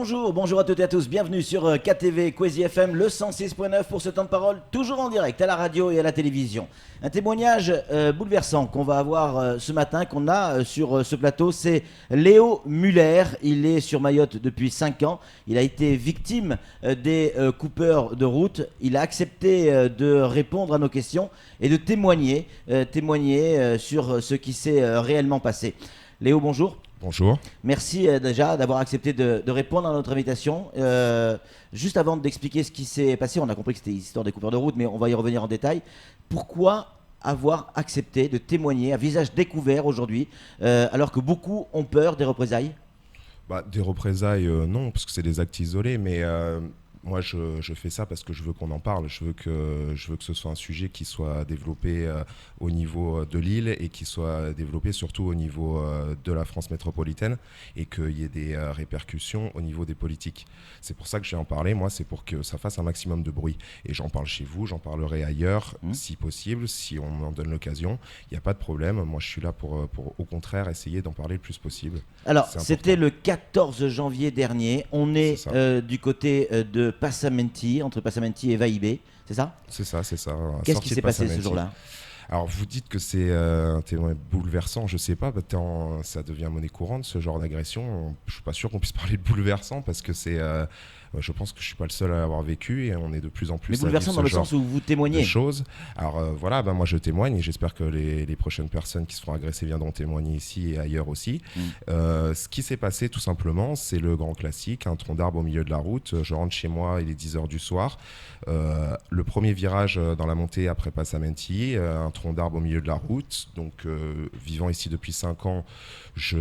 Bonjour à toutes et à tous, bienvenue sur KTV Kwezi FM, le 106.9 pour ce temps de parole, toujours en direct à la radio et à la télévision. Un témoignage bouleversant qu'on va avoir ce matin, qu'on a sur ce plateau, c'est Léo Muller. Il est sur Mayotte depuis 5 ans, il a été victime des coupeurs de route. Il a accepté de répondre à nos questions et de témoigner sur ce qui s'est réellement passé. Léo, bonjour. Bonjour. Merci déjà d'avoir accepté de répondre à notre invitation. Juste avant d'expliquer ce qui s'est passé, on a compris que c'était l'histoire des coupeurs de route, mais on va y revenir en détail. Pourquoi avoir accepté de témoigner à visage découvert aujourd'hui, alors que beaucoup ont peur des représailles ? Des représailles, non, parce que c'est des actes isolés, mais moi je fais ça parce que je veux qu'on en parle. Je veux que ce soit un sujet qui soit développé au niveau de l'île et qui soit développé surtout au niveau de la France métropolitaine et qu'il y ait des répercussions au niveau des politiques. C'est pour ça que je vais en parler, moi, c'est pour que ça fasse un maximum de bruit. Et j'en parle chez vous, j'en parlerai ailleurs, si possible, si on m'en donne l'occasion. Il n'y a pas de problème, moi je suis là pour au contraire essayer d'en parler le plus possible. Alors, c'était le 14 janvier dernier, on est du côté de Passamenti, entre Passamenti et Vaïbé, c'est ça ? C'est ça. Qu'est-ce qui s'est passé ce jour-là ? Alors vous dites que c'est un témoin bouleversant, je sais pas, ça devient monnaie courante ce genre d'agression. Je suis pas sûr qu'on puisse parler de bouleversant parce que je pense que je suis pas le seul à l'avoir vécu et on est de plus en plus. Mais bouleversant dans le sens où vous témoignez. Choses. Alors moi je témoigne et j'espère que les prochaines personnes qui se feront agresser viendront témoigner ici et ailleurs aussi. Ce qui s'est passé tout simplement, c'est le grand classique, un tronc d'arbre au milieu de la route. Je rentre chez moi, il est 10h du soir. Le premier virage dans la montée après Passamenti, un tronc d'arbre au milieu de la route. Donc vivant ici depuis 5 ans, je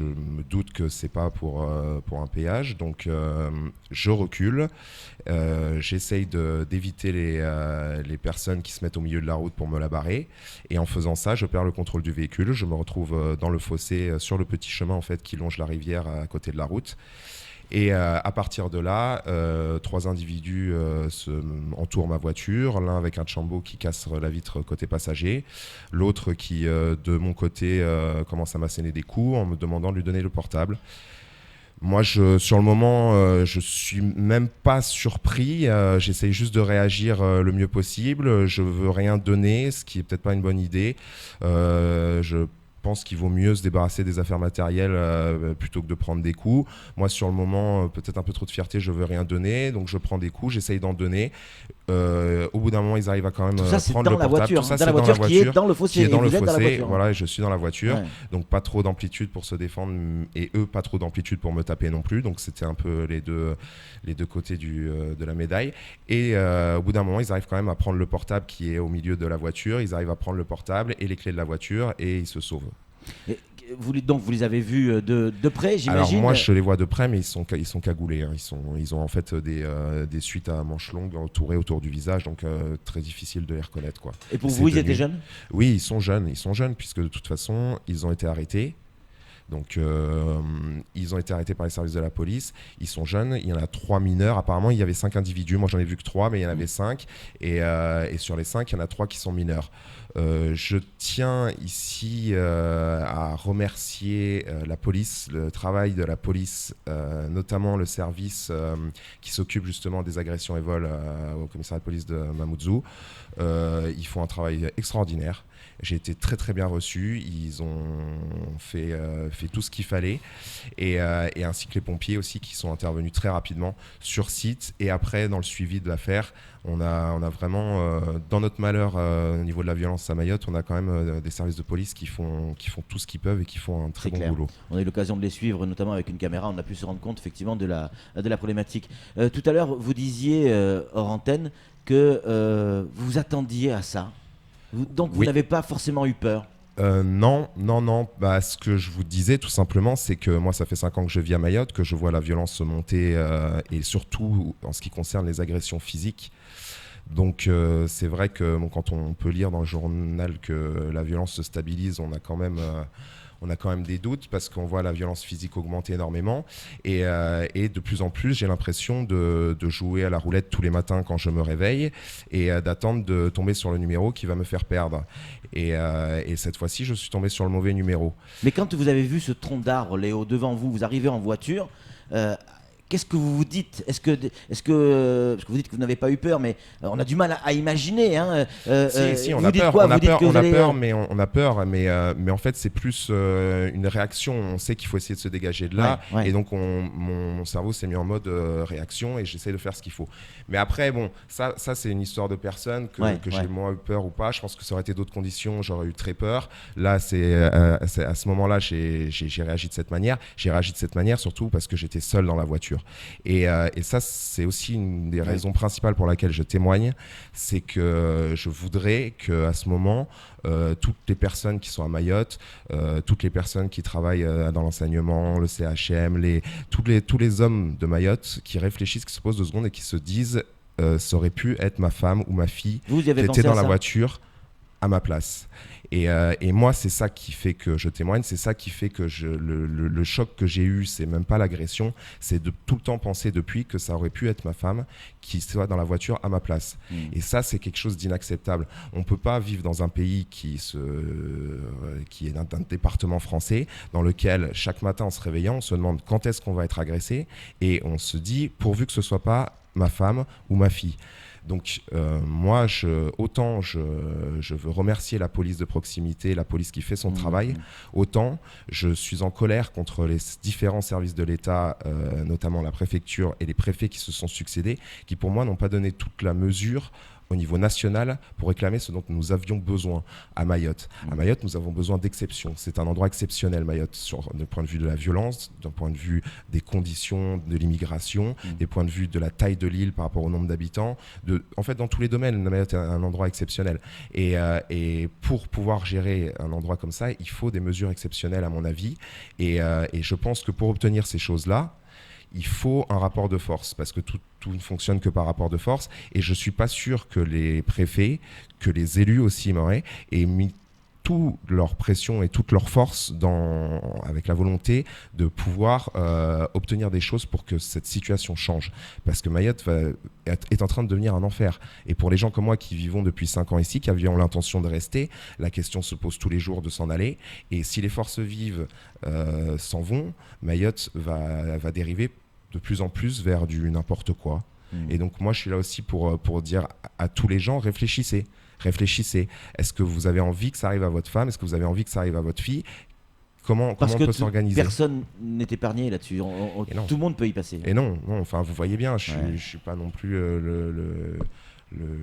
me doute que c'est pas pour un péage. Donc je recule, j'essaye d'éviter les personnes qui se mettent au milieu de la route pour me la barrer. Et en faisant ça, je perds le contrôle du véhicule. Je me retrouve dans le fossé, sur le petit chemin en fait, qui longe la rivière à côté de la route. Et à partir de là, 3 individus entourent ma voiture, l'un avec un tchambo qui casse la vitre côté passager, l'autre qui, de mon côté, commence à m'asséner des coups en me demandant de lui donner le portable. Moi, sur le moment, je suis même pas surpris. J'essaye juste de réagir le mieux possible. Je veux rien donner, ce qui est peut-être pas une bonne idée. Je pense qu'il vaut mieux se débarrasser des affaires matérielles plutôt que de prendre des coups. Moi, sur le moment, peut-être un peu trop de fierté, je veux rien donner, donc je prends des coups, j'essaye d'en donner. Au bout d'un moment, ils arrivent à quand même prendre le portable. Tout ça, c'est dans la voiture qui est dans le fossé. Voilà, je suis dans la voiture, donc pas trop d'amplitude pour se défendre et eux, pas trop d'amplitude pour me taper non plus. Donc c'était un peu les deux côtés de la médaille. Et au bout d'un moment, ils arrivent quand même à prendre le portable qui est au milieu de la voiture. Ils arrivent à prendre le portable et les clés de la voiture et ils se sauvent. Et vous les avez vus de près, j'imagine. Alors moi je les vois de près, mais ils sont cagoulés, hein. Ils ont en fait des suites à manches longues entourées autour du visage, donc très difficile de les reconnaître, quoi. Et pour vous, ils étaient jeunes ? Oui, ils sont jeunes puisque de toute façon ils ont été arrêtés. Donc ils ont été arrêtés par les services de la police. Ils sont jeunes, il y en a 3 mineurs. Apparemment il y avait 5 individus, moi j'en ai vu que 3, mais il y en avait 5. Et sur les 5, il y en a 3 qui sont mineurs. Je tiens ici à remercier la police, le travail de la police, notamment le service qui s'occupe justement des agressions et vols au commissariat de police de Mamoudzou. Ils font un travail extraordinaire. J'ai été très très bien reçu, ils ont fait tout ce qu'il fallait et ainsi que les pompiers aussi qui sont intervenus très rapidement sur site. Et après, dans le suivi de l'affaire, on a vraiment, dans notre malheur au niveau de la violence à Mayotte, on a quand même des services de police qui font tout ce qu'ils peuvent et qui font un très bon boulot. On a eu l'occasion de les suivre, notamment avec une caméra, on a pu se rendre compte effectivement de la problématique. Tout à l'heure, vous disiez hors antenne que vous attendiez à ça. Donc vous n'avez pas forcément eu peur ? Non. Ce que je vous disais tout simplement, c'est que moi ça fait 5 ans que je vis à Mayotte, que je vois la violence monter et surtout en ce qui concerne les agressions physiques. Donc c'est vrai que quand on peut lire dans le journal que la violence se stabilise, on a quand même des doutes parce qu'on voit la violence physique augmenter énormément et de plus en plus j'ai l'impression de jouer à la roulette tous les matins quand je me réveille et d'attendre de tomber sur le numéro qui va me faire perdre et cette fois-ci je suis tombé sur le mauvais numéro. Mais quand vous avez vu ce tronc d'arbre, Léo, devant vous, vous arrivez en voiture, qu'est-ce que vous vous dites ? Est-ce que parce que vous dites que vous n'avez pas eu peur, mais on a du mal à imaginer. Hein, si, on vous a dites peur, quoi ? on a Vous dites peur, que on vous a allez, peur, mais en fait c'est plus une réaction. On sait qu'il faut essayer de se dégager de là, Ouais. et donc mon cerveau s'est mis en mode réaction et j'essaie de faire ce qu'il faut. Mais après, bon, ça c'est une histoire de personne que j'ai moins eu peur ou pas. Je pense que ça aurait été d'autres conditions, j'aurais eu très peur. Là, c'est à ce moment-là, j'ai réagi de cette manière. J'ai réagi de cette manière surtout parce que j'étais seul dans la voiture. Et ça, c'est aussi une des raisons principales pour laquelle je témoigne, c'est que je voudrais qu'à ce moment, toutes les personnes qui sont à Mayotte, toutes les personnes qui travaillent dans l'enseignement, le CHM, tous les hommes de Mayotte qui réfléchissent, qui se posent 2 secondes et qui se disent ça aurait pu être ma femme ou ma fille vous y avez qui pensé était dans à la ça ? voiture à ma place. Et moi, c'est ça qui fait que je témoigne, c'est ça qui fait que le choc que j'ai eu, c'est même pas l'agression, c'est de tout le temps penser depuis que ça aurait pu être ma femme qui soit dans la voiture à ma place. Et ça, c'est quelque chose d'inacceptable. On ne peut pas vivre dans un pays qui est un département français, dans lequel chaque matin en se réveillant, on se demande quand est-ce qu'on va être agressé, et on se dit pourvu que ce soit pas ma femme ou ma fille. Donc moi, je veux remercier la police de proximité, la police qui fait son travail, autant je suis en colère contre les différents services de l'État, notamment la préfecture et les préfets qui se sont succédés, qui pour moi n'ont pas donné toute la mesure au niveau national pour réclamer ce dont nous avions besoin à Mayotte. À Mayotte, nous avons besoin d'exception. C'est un endroit exceptionnel, Mayotte, d'un point de vue de la violence, d'un point de vue des conditions de l'immigration, des points de vue de la taille de l'île par rapport au nombre d'habitants. En fait, dans tous les domaines, Mayotte est un endroit exceptionnel. Et pour pouvoir gérer un endroit comme ça, il faut des mesures exceptionnelles, à mon avis. Et je pense que pour obtenir ces choses-là, il faut un rapport de force, parce que tout ne fonctionne que par rapport de force, et je ne suis pas sûr que les préfets, que les élus aussi aient mis toute leur pression et toute leur force avec la volonté de pouvoir obtenir des choses pour que cette situation change. Parce que Mayotte est en train de devenir un enfer. Et pour les gens comme moi qui vivons depuis 5 ans ici, qui avions l'intention de rester, la question se pose tous les jours de s'en aller. Et si les forces vives s'en vont, Mayotte va dériver de plus en plus vers du n'importe quoi. Et donc moi je suis là aussi pour dire à tous les gens, réfléchissez. Est-ce que vous avez envie que ça arrive à votre femme ? Est-ce que vous avez envie que ça arrive à votre fille ? Comment on peut s'organiser ? Personne n'est épargné là-dessus. Tout le monde peut y passer. Et non, enfin vous voyez bien, je suis pas non plus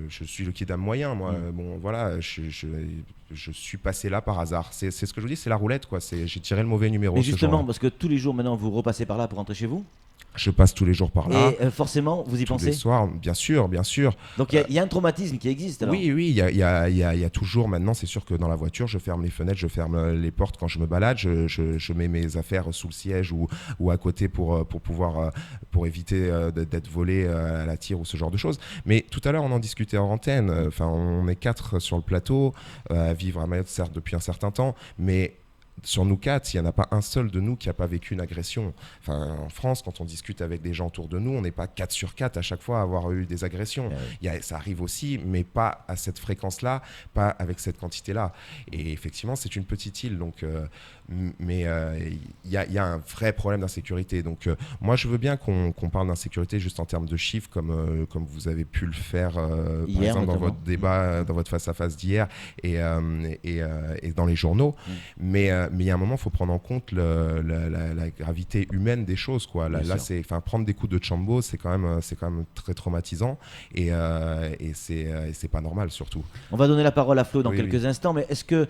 je suis le kidam moyen, moi. Bon, voilà, je suis passé là par hasard. C'est ce que je vous dis, c'est la roulette, quoi. J'ai tiré le mauvais numéro. Mais justement, parce que tous les jours maintenant, vous repassez par là pour rentrer chez vous. Je passe tous les jours par là. Et forcément, vous y pensez ? Tous les soirs, bien sûr. Donc il y a un traumatisme qui existe alors. Oui, il y a toujours maintenant, c'est sûr que dans la voiture, je ferme les fenêtres, je ferme les portes quand je me balade, je mets mes affaires sous le siège ou à côté pour éviter d'être volé à la tire ou ce genre de choses. Mais tout à l'heure, on en discutait en antenne. Enfin, on est 4 sur le plateau à vivre à Mayotte, certes depuis un certain temps, mais sur nous 4, il n'y en a pas un seul de nous qui n'a pas vécu une agression. Enfin, en France, quand on discute avec des gens autour de nous, on n'est pas 4 sur 4 à chaque fois à avoir eu des agressions. Ça arrive aussi, mais pas à cette fréquence-là, pas avec cette quantité-là. Et effectivement, c'est une petite île, donc, mais il y a un vrai problème d'insécurité. Donc, moi, je veux bien qu'on parle d'insécurité juste en termes de chiffres, comme vous avez pu le faire, par exemple, dans votre débat, dans votre face-à-face d'hier et dans les journaux. Mais il y a un moment, il faut prendre en compte la gravité humaine des choses, quoi. Là, prendre des coups de Tchambo, c'est quand même très traumatisant et c'est pas normal, surtout. On va donner la parole à Flo dans quelques instants, mais est-ce que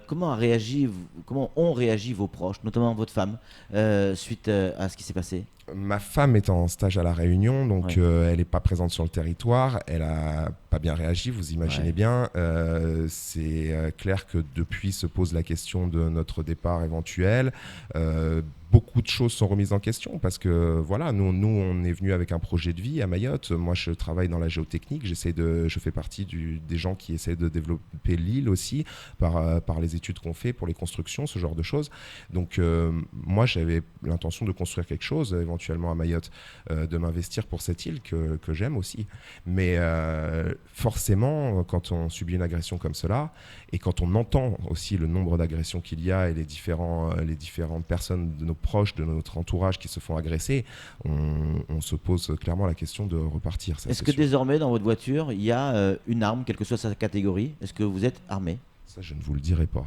comment ont réagi vos proches, notamment votre femme, suite à ce qui s'est passé ? Ma femme est en stage à La Réunion, donc elle n'est pas présente sur le territoire. Elle n'a pas bien réagi, vous imaginez bien. C'est clair que depuis se pose la question de notre départ éventuel. Beaucoup de choses sont remises en question parce que voilà, nous on est venu avec un projet de vie à Mayotte. Moi je travaille dans la géotechnique, je fais partie des gens qui essaient de développer l'île aussi par les études qu'on fait pour les constructions, ce genre de choses. Donc moi j'avais l'intention de construire quelque chose éventuellement à Mayotte, de m'investir pour cette île que j'aime aussi. Mais forcément quand on subit une agression comme cela et quand on entend aussi le nombre d'agressions qu'il y a et les différentes personnes de nos proches de notre entourage qui se font agresser, on se pose clairement la question de repartir. Est-ce que désormais dans votre voiture il y a une arme, quelle que soit sa catégorie? Est-ce que vous êtes armé? Ça, je ne vous le dirai pas.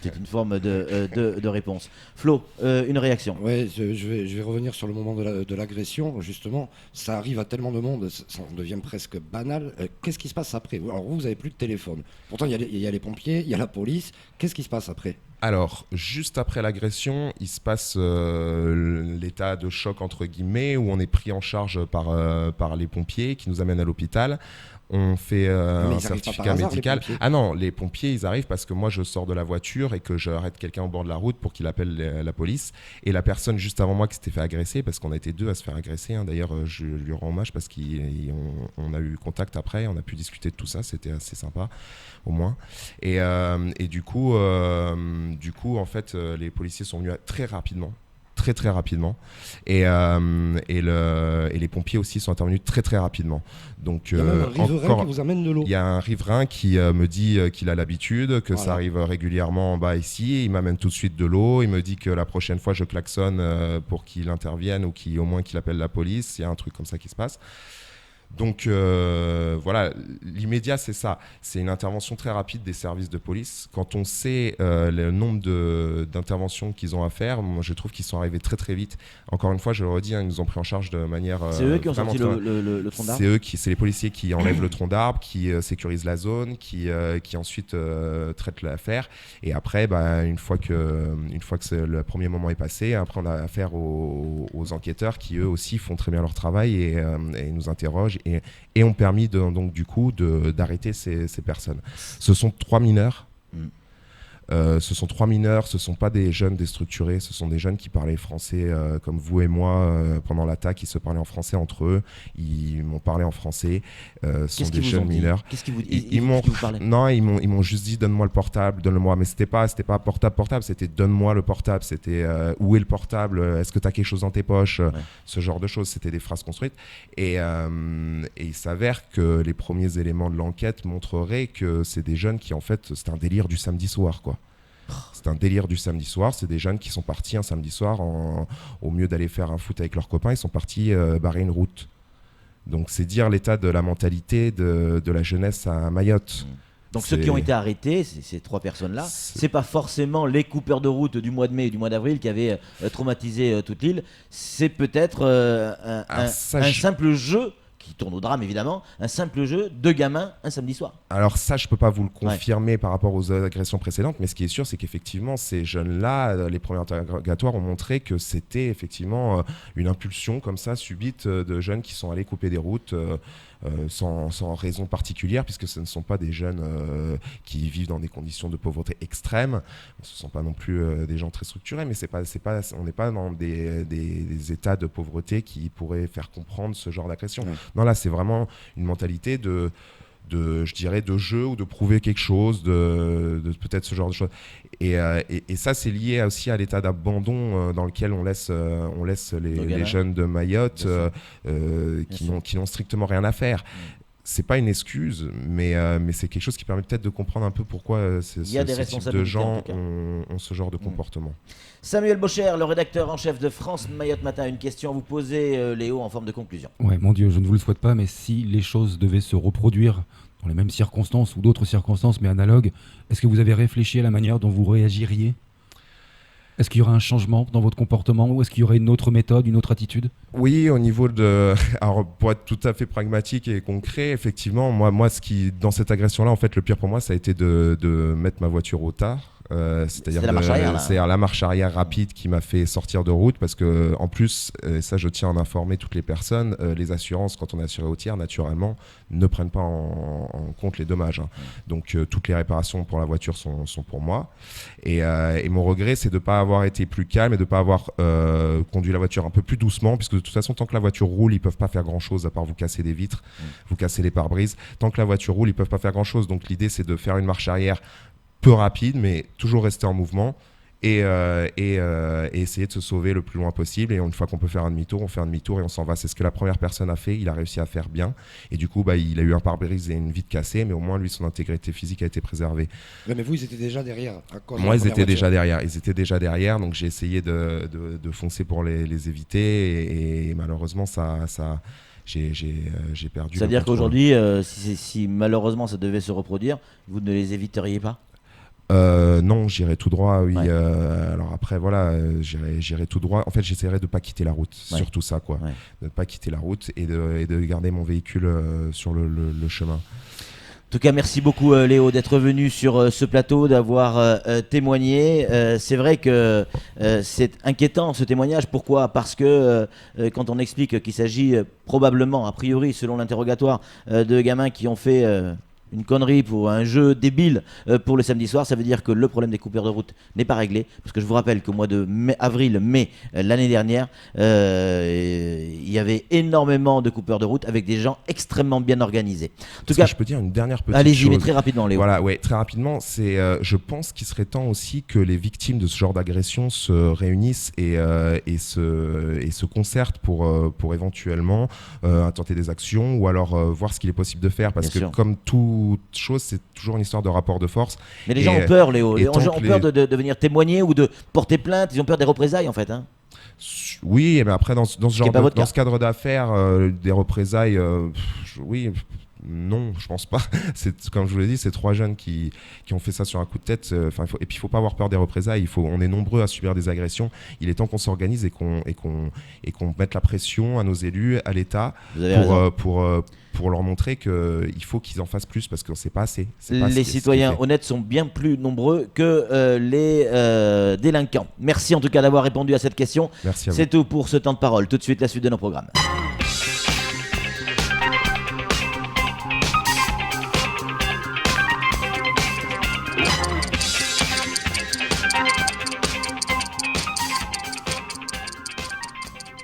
C'est une forme de réponse. Flo, une réaction? Ouais, je vais revenir sur le moment de l'agression. Justement, ça arrive à tellement de monde, ça devient presque banal. Qu'est-ce qui se passe après? Alors vous n'avez plus de téléphone. Pourtant, il y a les pompiers, il y a la police. Qu'est-ce qui se passe après? Alors, juste après l'agression, il se passe l'état de choc, entre guillemets, où on est pris en charge par les pompiers qui nous amènent à l'hôpital. On fait un certificat médical. Ah non, les pompiers, ils arrivent parce que moi, je sors de la voiture et que j'arrête quelqu'un au bord de la route pour qu'il appelle la police. Et la personne juste avant moi qui s'était fait agresser, parce qu'on a été 2 à se faire agresser. D'ailleurs, je lui rends hommage parce qu'on a eu contact après, on a pu discuter de tout ça. C'était assez sympa, au moins. Et du coup, en fait, les policiers sont venus très rapidement. Très rapidement et les pompiers aussi sont intervenus très rapidement. Donc il y a même un riverain qui vous amène de l'eau. Il y a un riverain qui me dit qu'il a l'habitude, que ça arrive régulièrement en bas ici. Il m'amène tout de suite de l'eau. Il me dit que la prochaine fois je klaxonne pour qu'il intervienne ou au moins qu'il appelle la police. Il y a un truc comme ça qui se passe. Donc voilà, l'immédiat c'est ça, c'est une intervention très rapide des services de police. Quand on sait le nombre d'interventions qu'ils ont à faire, moi je trouve qu'ils sont arrivés très vite. Encore une fois, je le redis, ils nous ont pris en charge de manière c'est eux qui ont sorti le tronc d'arbre. C'est les policiers qui enlèvent le tronc d'arbre, qui sécurisent la zone, qui ensuite traitent l'affaire. Et après, une fois que le premier moment est passé, après on a affaire aux enquêteurs qui eux aussi font très bien leur travail et nous interrogent et ont permis donc du coup d'arrêter ces personnes. Ce sont 3 mineurs. Ce sont 3 mineurs, ce ne sont pas des jeunes déstructurés, ce sont des jeunes qui parlaient français comme vous et moi pendant l'attaque, ils se parlaient en français entre eux, ils m'ont parlé en français, ce sont des jeunes mineurs. Qu'est-ce qu'ils vous parlaient? Non, ils m'ont juste dit donne-moi le portable, donne-le-moi, mais c'était pas portable, c'était donne-moi le portable, c'était où est le portable, est-ce que tu as quelque chose dans tes poches, ce genre de choses, c'était des phrases construites. Et il s'avère que les premiers éléments de l'enquête montreraient que c'est des jeunes qui en fait, c'est un délire du samedi soir quoi. C'est un délire du samedi soir, c'est des jeunes qui sont partis un samedi soir, au mieux d'aller faire un foot avec leurs copains, ils sont partis barrer une route. Donc c'est dire l'état de la mentalité de la jeunesse à Mayotte. Donc ceux qui ont été arrêtés, ces 3 personnes-là, c'est pas forcément les coupeurs de route du mois de mai et du mois d'avril qui avaient traumatisé toute l'île, c'est peut-être un simple jeu qui tourne au drame évidemment, un simple jeu de gamins un samedi soir. Alors ça, je peux pas vous le confirmer par rapport aux agressions précédentes, mais ce qui est sûr, c'est qu'effectivement, ces jeunes-là, les premiers interrogatoires ont montré que c'était effectivement une impulsion comme ça, subite, de jeunes qui sont allés couper des routes sans raison particulière, puisque ce ne sont pas des jeunes qui vivent dans des conditions de pauvreté extrêmes. Ce ne sont pas non plus des gens très structurés, mais on n'est pas dans des états de pauvreté qui pourraient faire comprendre ce genre d'agression. Non, là, c'est vraiment une mentalité je dirais, de jeu ou de prouver quelque chose, de peut-être ce genre de choses. Et ça, c'est lié aussi à l'état d'abandon dans lequel on laisse les jeunes de Mayotte qui n'ont strictement rien à faire. C'est pas une excuse, mais c'est quelque chose qui permet peut-être de comprendre un peu pourquoi ce type de gens ont ce genre de comportement. Samuel Bocher, le rédacteur en chef de France Mayotte Matin, une question à vous poser, Léo, en forme de conclusion. Ouais, mon Dieu, je ne vous le souhaite pas, mais si les choses devaient se reproduire dans les mêmes circonstances ou d'autres circonstances, mais analogues, est-ce que vous avez réfléchi à la manière dont vous réagiriez ? Est-ce qu'il y aura un changement dans votre comportement ou est-ce qu'il y aurait une autre méthode, une autre attitude ? Oui, au niveau de... Alors, pour être tout à fait pragmatique et concret, effectivement, moi dans cette agression-là, en fait, le pire pour moi, ça a été de mettre ma voiture au tard. C'est-à-dire la marche arrière rapide qui m'a fait sortir de route parce que en plus, ça je tiens à en informer toutes les personnes, les assurances quand on est assuré au tiers naturellement ne prennent pas en compte les dommages. Donc toutes les réparations pour la voiture sont pour moi et mon regret c'est de ne pas avoir été plus calme et de ne pas avoir conduit la voiture un peu plus doucement puisque de toute façon tant que la voiture roule ils peuvent pas faire grand chose à part vous casser des vitres, vous casser les pare-brises. Tant que la voiture roule ils peuvent pas faire grand chose, donc l'idée c'est de faire une marche arrière peu rapide, mais toujours rester en mouvement et essayer de se sauver le plus loin possible. Et une fois qu'on peut faire un demi-tour, on fait un demi-tour et on s'en va. C'est ce que la première personne a fait. Il a réussi à faire bien. Et du coup, il a eu un pare-brise et une vitre cassée, mais au moins, lui, son intégrité physique a été préservée. Ouais, mais vous, ils étaient déjà derrière. Moi, ils étaient déjà derrière. Ils étaient déjà derrière. Donc, j'ai essayé de foncer pour les éviter. Et malheureusement, j'ai perdu. C'est-à-dire qu'aujourd'hui, si malheureusement ça devait se reproduire, vous ne les éviteriez pas ? Non, j'irai tout droit, oui. Ouais. Alors après, voilà, j'irai tout droit. En fait, j'essaierai de pas quitter la route, Ouais. surtout ça, quoi. Ouais. De ne pas quitter la route et de garder mon véhicule sur le chemin. En tout cas, merci beaucoup Léo d'être venu sur ce plateau, d'avoir témoigné. C'est vrai que c'est inquiétant ce témoignage. Pourquoi ? Parce que quand on explique qu'il s'agit probablement, a priori, selon l'interrogatoire, de gamins qui ont fait une connerie pour un jeu débile pour le samedi soir, ça veut dire que le problème des coupures de route n'est pas réglé. Parce que je vous rappelle qu'au mois de avril-mai l'année dernière, il y avait énormément de coupures de route avec des gens extrêmement bien organisés. En tout cas, je peux dire une dernière petite allez-y, chose. mais très rapidement, Léo. Voilà, ouais, très rapidement, je pense qu'il serait temps aussi que les victimes de ce genre d'agression se réunissent et se concertent pour éventuellement intenter des actions ou alors voir ce qu'il est possible de faire, parce Bien que sûr. comme toute chose, c'est toujours une histoire de rapport de force. Mais les gens ont peur, Léo. Les gens ont peur les- de venir témoigner ou de porter plainte. Ils ont peur des représailles, en fait. Hein. Oui, mais après, dans ce genre pas votre dans cas. ce cadre d'affaires, des représailles, oui, non, je pense pas. Comme je vous l'ai dit, c'est 3 jeunes qui ont fait ça sur un coup de tête. Et puis, il faut pas avoir peur des représailles. On est nombreux à subir des agressions. Il est temps qu'on s'organise et qu'on mette la pression à nos élus, à l'État, Vous avez raison. pour leur montrer qu'il faut qu'ils en fassent plus, parce qu'on ne sait pas assez. C'est pas Les ce qui est citoyens fait. honnêtes sont bien plus nombreux que les délinquants. Merci en tout cas d'avoir répondu à cette question. Merci à vous. C'est tout pour ce temps de parole. Tout de suite, la suite de nos programmes.